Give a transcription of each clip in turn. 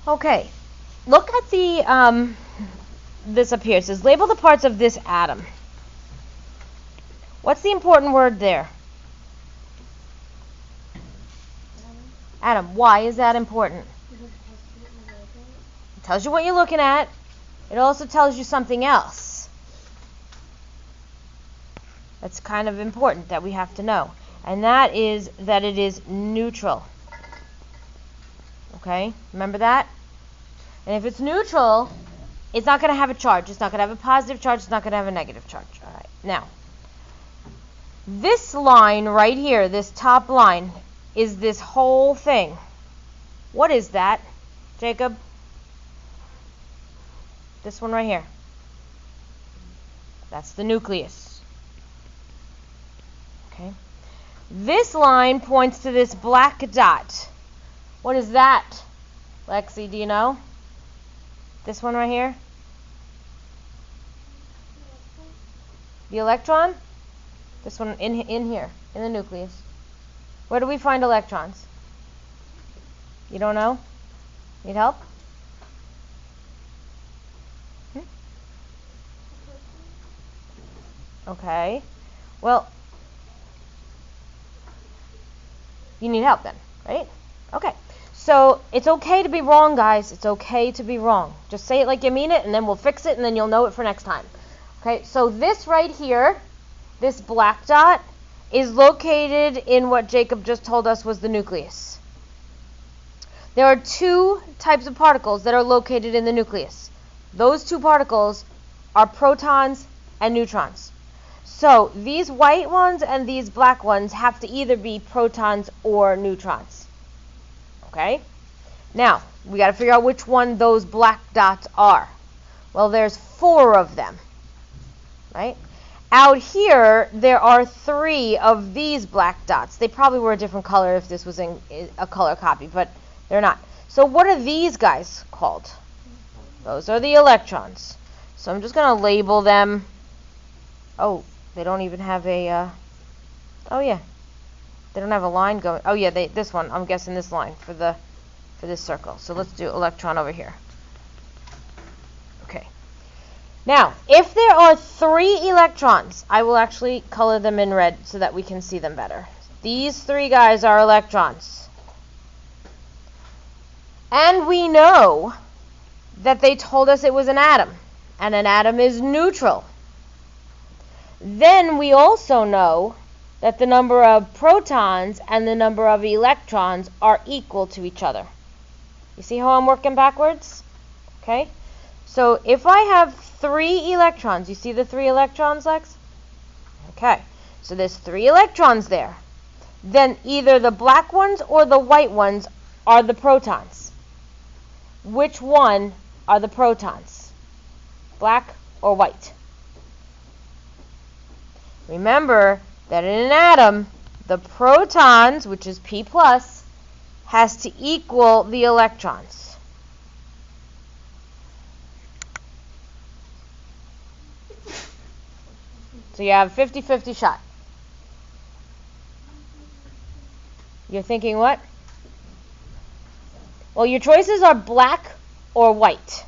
Okay, look at the, this up here. It says, label the parts of this atom. What's the important word there? Atom. Why is that important? It tells you what you're looking at. It also tells you something else. That's kind of important that we have to know. And that is that it is neutral. Okay? Remember that? And if it's neutral, it's not going to have a charge. It's not going to have a positive charge. It's not going to have a negative charge. All right. Now, this line right here, this top line, is this whole thing. What is that, Jacob? This one right here. That's the nucleus. Okay. This line points to this black dot. What is that, Lexi? Do you know? This one right here? The electron? This one in here, in the nucleus. Where do we find electrons? You don't know? Need help? Okay. Well, you need help then, right? Okay. So it's okay to be wrong, guys. It's okay to be wrong. Just say it like you mean it, and then we'll fix it, and then you'll know it for next time. Okay, so this right here, this black dot, is located in what Jacob just told us was the nucleus. There are two types of particles that are located in the nucleus. Those two particles are protons and neutrons. So these white ones and these black ones have to either be protons or neutrons. Okay? Now, we got to figure out which one those black dots are. Well, there's 4 of them. Right? Out here, there are 3 of these black dots. They probably were a different color if this was in a color copy, but they're not. So what are these guys called? Those are the electrons. So I'm just going to label them. Oh, they don't even have a, oh yeah. They don't have a line going. Oh yeah, this one, I'm guessing this line for this circle. So let's do electron over here. Okay. Now, if there are 3 electrons, I will actually color them in red so that we can see them better. These 3 guys are electrons. And we know that they told us it was an atom, and an atom is neutral. Then we also know that the number of protons and the number of electrons are equal to each other. You see how I'm working backwards? Okay? So if I have 3 electrons, you see the 3 electrons, Lex? Okay. So there's 3 electrons there. Then either the black ones or the white ones are the protons. Which one are the protons? Black or white? Remember that in an atom, the protons, which is P+, has to equal the electrons. So you have a 50-50 shot. You're thinking what? Well, your choices are black or white.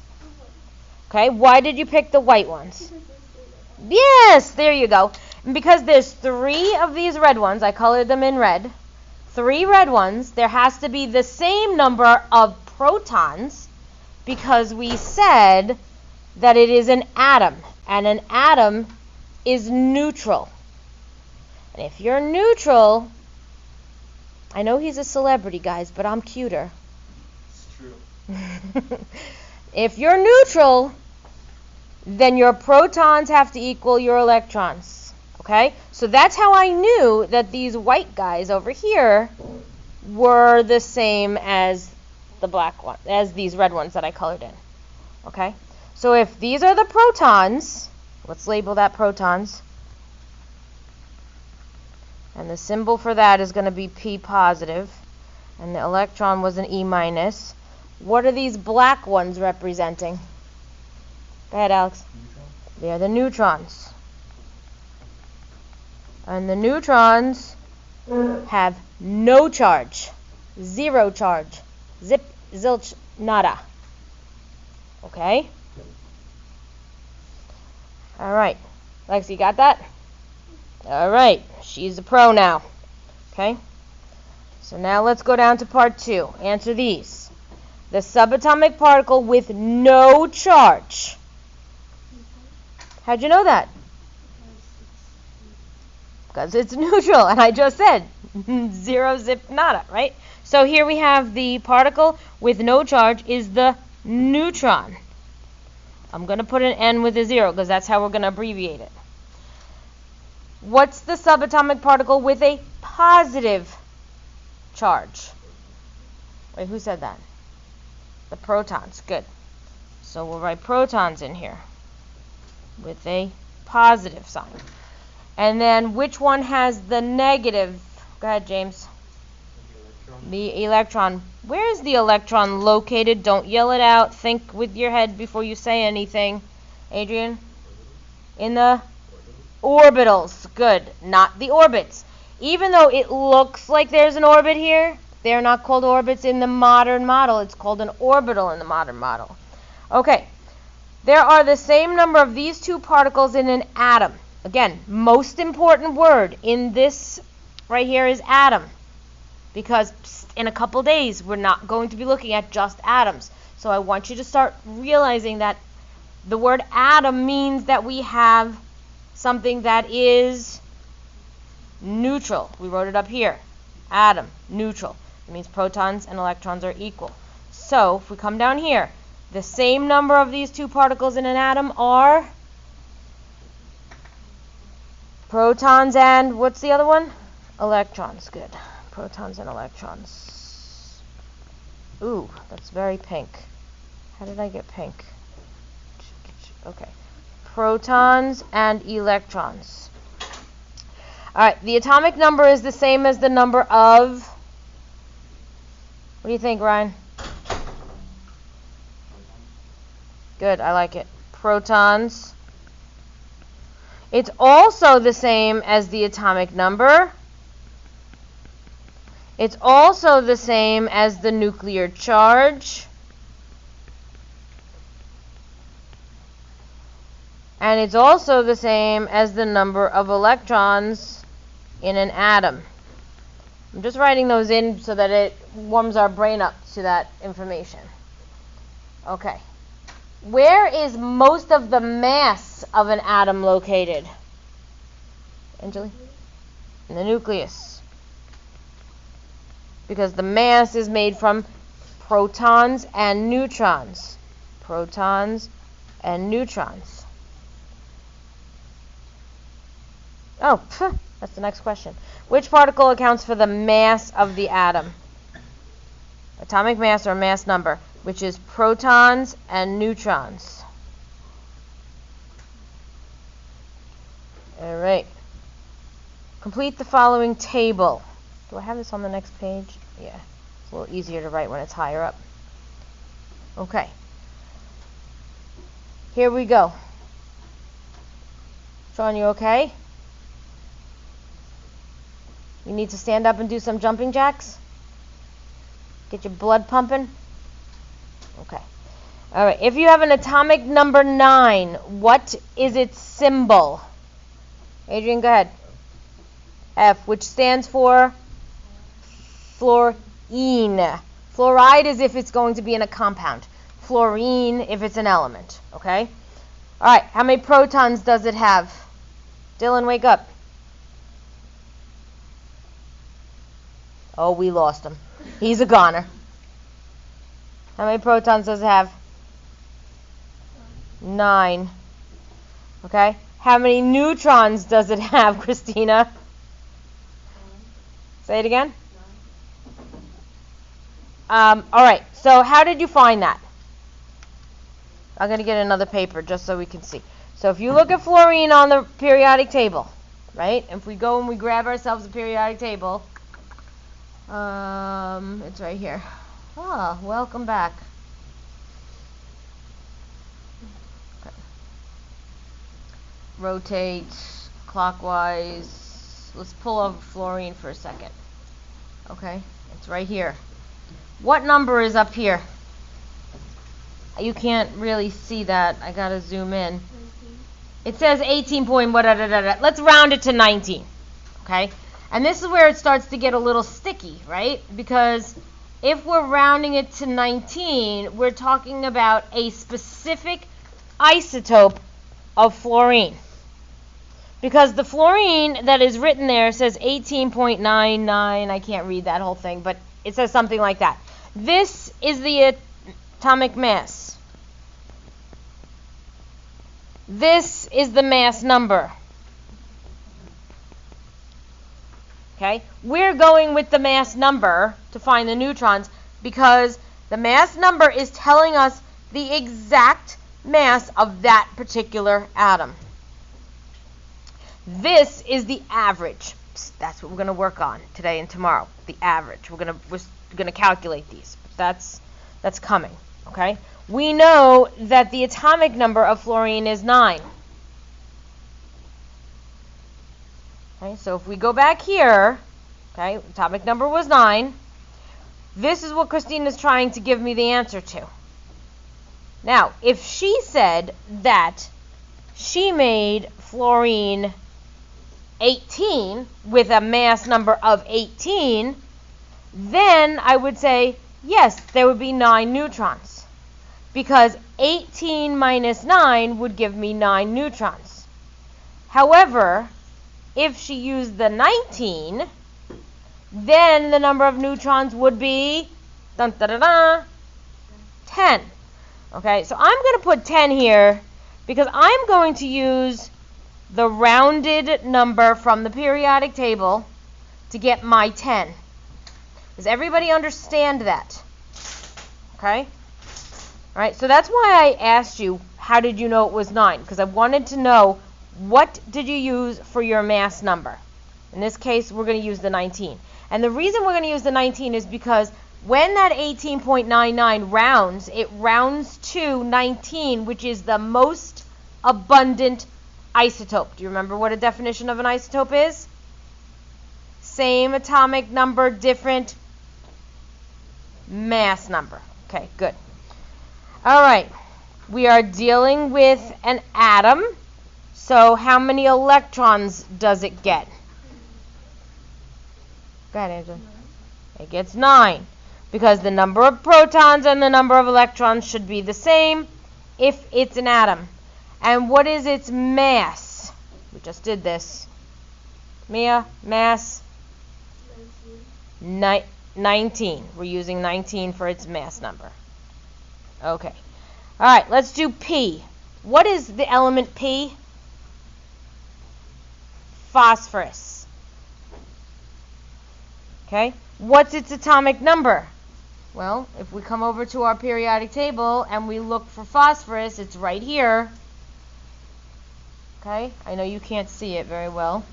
Okay, why did you pick the white ones? Yes, there you go. And because there's 3 of these red ones, I colored them in red, 3 red ones, there has to be the same number of protons because we said that it is an atom, and an atom is neutral. And if you're neutral, I know he's a celebrity, guys, but I'm cuter. It's true. If you're neutral, then your protons have to equal your electrons. Okay? So that's how I knew that these white guys over here were the same as the black one, as these red ones that I colored in. Okay? So if these are the protons, let's label that protons. And the symbol for that is going to be P positive. And the electron was an E minus. What are these black ones representing? Go ahead, Alex. They're the neutrons. And the neutrons have no charge. 0 charge. Zip, zilch, nada. Okay? All right. Lexi, got that? All right. She's a pro now. Okay? So now let's go down to part 2. Answer these. The subatomic particle with no charge. How'd you know that? Because it's neutral, and I just said zero, zip, nada, right? So here we have the particle with no charge is the neutron. I'm going to put an N with a 0 because that's how we're going to abbreviate it. What's the subatomic particle with a positive charge? Wait, who said that? The protons. Good. So we'll write protons in here with a positive sign. And then which one has the negative? Go ahead, James. The electron. Where is the electron located? Don't yell it out. Think with your head before you say anything. Adrian? In the orbitals. Good. Not the orbits. Even though it looks like there's an orbit here, they're not called orbits in the modern model. It's called an orbital in the modern model. Okay. There are the same number of these two particles in an atom. Again, most important word in this right here is atom. Because in a couple days, we're not going to be looking at just atoms. So I want you to start realizing that the word atom means that we have something that is neutral. We wrote it up here. Atom, neutral. It means protons and electrons are equal. So if we come down here, the same number of these two particles in an atom are protons and what's the other one? Electrons. Good. Protons and electrons. Ooh, that's very pink. How did I get pink? Okay. Protons and electrons. Alright, the atomic number is the same as the number of... What do you think, Ryan? Good, I like it. Protons. It's also the same as the atomic number. It's also the same as the nuclear charge. And it's also the same as the number of electrons in an atom. I'm just writing those in so that it warms our brain up to that information. Okay. Where is most of the mass of an atom located? Anjali? In the nucleus. Because the mass is made from protons and neutrons. Protons and neutrons. Oh, that's the next question. Which particle accounts for the mass of the atom? Atomic mass or mass number, which is protons and neutrons. All right. Complete the following table. Do I have this on the next page? Yeah. It's a little easier to write when it's higher up. Okay. Here we go. Sean, you okay? You need to stand up and do some jumping jacks? Get your blood pumping? Okay. All right. If you have an atomic number 9, what is its symbol? Adrian, go ahead. F, which stands for fluorine. Fluoride is if it's going to be in a compound. Fluorine if it's an element. Okay? All right. How many protons does it have? Dylan, wake up. Oh, we lost him. He's a goner. How many protons does it have? 9. Okay? How many neutrons does it have, Christina? Say it again. All right. So how did you find that? I'm going to get another paper just so we can see. So if you look at fluorine on the periodic table, right? If we go and we grab ourselves a periodic table, it's right here. Ah, welcome back. Okay. Rotate clockwise. Let's pull over fluorine for a second. Okay, it's right here. What number is up here? You can't really see that. I gotta zoom in. 19. It says 18 point what, let's round it to 19, okay? And this is where it starts to get a little sticky, right? Because if we're rounding it to 19, we're talking about a specific isotope of fluorine. Because the fluorine that is written there says 18.99, I can't read that whole thing, but it says something like that. This is the atomic mass. This is the mass number. Okay? We're going with the mass number to find the neutrons because the mass number is telling us the exact mass of that particular atom. This is the average. That's what we're going to work on today and tomorrow. The average. We're going to calculate these. That's coming. Okay? We know that the atomic number of fluorine is 9. Okay, so if we go back here, okay, atomic number was 9. This is what Christine is trying to give me the answer to. Now, if she said that she made fluorine 18 with a mass number of 18, then I would say, yes, there would be 9 neutrons. Because 18 minus 9 would give me 9 neutrons. However, if she used the 19, then the number of neutrons would be 10. Okay, so I'm going to put 10 here because I'm going to use the rounded number from the periodic table to get my 10. Does everybody understand that? Okay? All right, so that's why I asked you, how did you know it was 9? Because I wanted to know, what did you use for your mass number? In this case, we're going to use the 19. And the reason we're going to use the 19 is because when that 18.99 rounds, it rounds to 19, which is the most abundant isotope. Do you remember what a definition of an isotope is? Same atomic number, different mass number. Okay, good. All right, we are dealing with an atom. So how many electrons does it get? Go ahead, Angela. It gets 9. Because the number of protons and the number of electrons should be the same if it's an atom. And what is its mass? We just did this. Mia, mass? 19. We're using 19 for its mass number. Okay. All right, let's do P. What is the element P? Phosphorus. Okay. What's its atomic number? Well, if we come over to our periodic table and we look for phosphorus, it's right here. Okay. I know you can't see it very well.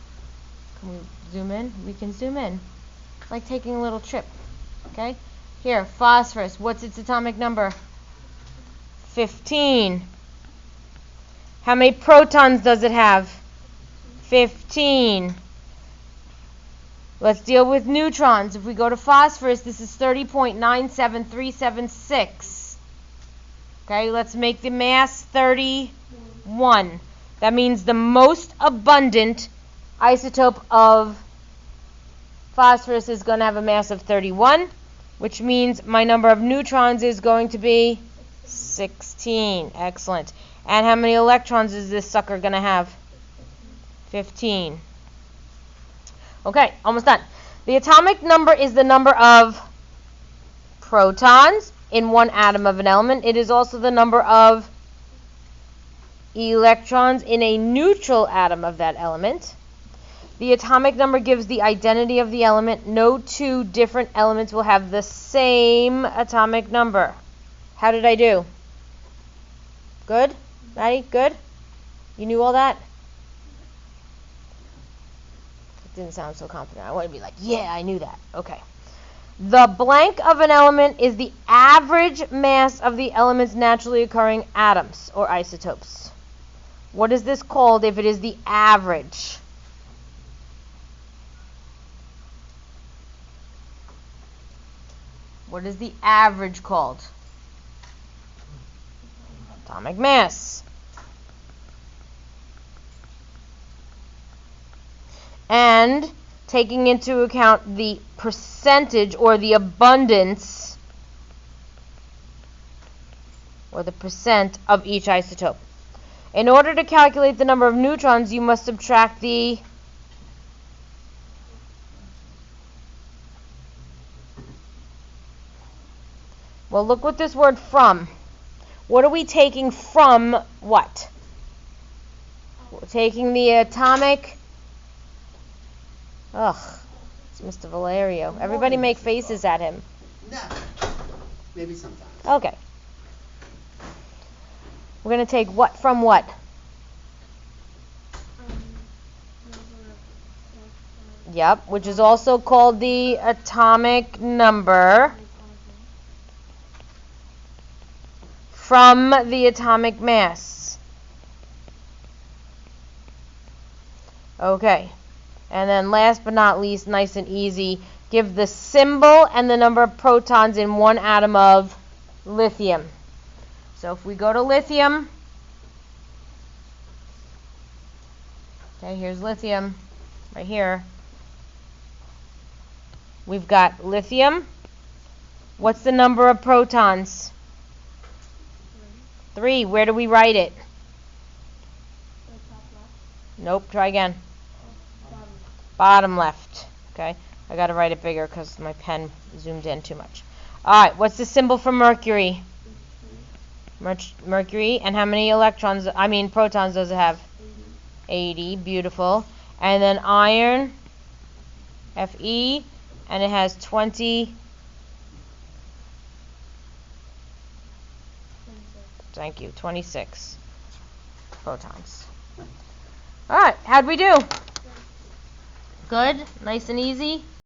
Can we zoom in? We can zoom in. Like taking a little trip. Okay. Here, phosphorus. What's its atomic number? 15. How many protons does it have? 15. Let's deal with neutrons. If we go to phosphorus, this is 30.97376. Okay, let's make the mass 31. That means the most abundant isotope of phosphorus is going to have a mass of 31, which means my number of neutrons is going to be 16. Excellent. And how many electrons is this sucker going to have? 15. Okay, almost done. The atomic number is the number of protons in one atom of an element. It is also the number of electrons in a neutral atom of that element. The atomic number gives the identity of the element. No two different elements will have the same atomic number. How did I do? Good? Maddie, good? You knew all that? Didn't sound so confident. I want to be like, yeah, I knew that. Okay. The blank of an element is the average mass of the element's naturally occurring atoms or isotopes. What is this called if it is the average? What is the average called? atomic mass. And taking into account the percentage or the abundance or the percent of each isotope. In order to calculate the number of neutrons, you must subtract the well, look what this word from. What are we taking from what? We're taking the atomic. Ugh, it's Mr. Valerio. Everybody make faces at him. No. Maybe sometimes. Okay. We're going to take what from what? Yep, which is also called the atomic number from the atomic mass. Okay. And then last but not least, nice and easy, give the symbol and the number of protons in one atom of lithium. So if we go to lithium, okay, here's lithium right here. We've got lithium. What's the number of protons? 3. Where do we write it? Nope, try again. Bottom left. Okay, I got to write it bigger because my pen zoomed in too much. All right, what's the symbol for mercury? Mercury, and how many protons does it have? 80. Beautiful. And then iron, Fe, and it has 20. Thank you, 26 protons. All right, how'd we do? Good? Nice and easy?